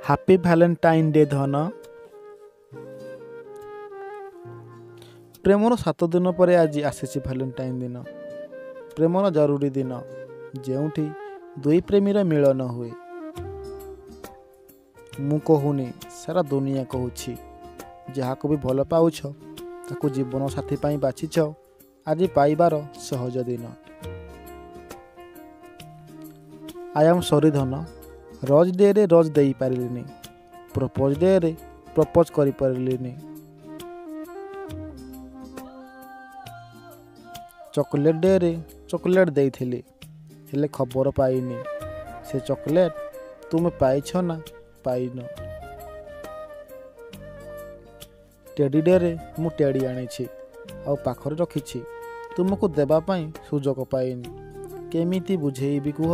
Happy Valentine day ଧନ। ପ୍ରେମର 7 ଦିନ ପରେ ଆଜି ଆସିଛି ଭ୍ୟାଲେଣ୍ଟାଇନ୍ ଦିନ। ପ୍ରେମର ଜରୁରୀ ଦିନ, ଯେଉଁଠି ଦୁଇ ପ୍ରେମୀର ମିଳନ ହୁଏ। ମୁଁ କହୁନି, ସାରା ଦୁନିଆ କହୁଛି, ଯାହାକୁ ବି ଭଲ ପାଉଛ, ତାକୁ ଜୀବନ ସାଥୀ ପାଇଁ ବାଛିଛ, ଆଜି ପାଇବାର ସହଜ ଦିନ। ଆଇ ଆମ୍ ସରି ଧନ, ରୋଜ୍ ଡେରେ ରୋଜ୍ ଦେଇପାରିଲିନି, ପ୍ରପୋଜ୍ ଡେରେ ପ୍ରପୋଜ୍ କରିପାରିଲିନି। ଚକୋଲେଟ୍ ଡେରେ ଚକୋଲେଟ୍ ଦେଇଥିଲି, ହେଲେ ଖବର ପାଇନି ସେ ଚକୋଲେଟ୍ ତୁମେ ପାଇଛ ନା ପାଇନ। ଟେଡି ଡେରେ ମୁଁ ଟେଡି ଆଣିଛି, ଆଉ ପାଖରେ ରଖିଛି, ତୁମକୁ ଦେବା ପାଇଁ ସୁଯୋଗ ପାଇନି, କେମିତି ବୁଝେଇବି କୁହ।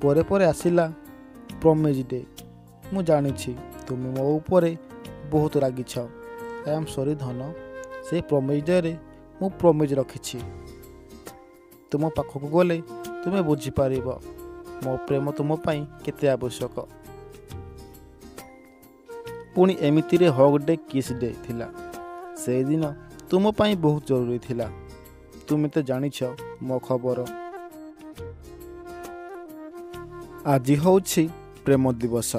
ପରେ ପରେ ଆସିଲା ପ୍ରମିଜ୍ ଡେ। ମୁଁ ଜାଣିଛି ତୁମେ ମୋ ଉପରେ ବହୁତ ରାଗିଛ। ଆଇ ଆମ୍ ସରି ଧନ, ସେଇ ପ୍ରମିଜ୍ ଡେରେ ମୁଁ ପ୍ରମିଜ୍ ରଖିଛି, ତୁମ ପାଖକୁ ଗଲେ ତୁମେ ବୁଝିପାରିବ ମୋ ପ୍ରେମ ତୁମ ପାଇଁ କେତେ ଆବଶ୍ୟକ। ପୁଣି ଏମିତିରେ ହଗ୍ ଡେ କିସ୍ ଡେ ଥିଲା। ସେଇଦିନ ତୁମ ପାଇଁ ବହୁତ ଜରୁରୀ ଥିଲା, ତୁମେ ତ ଜାଣିଛ ମୋ ଖବର। ଆଜି ହେଉଛି ପ୍ରେମ ଦିବସ।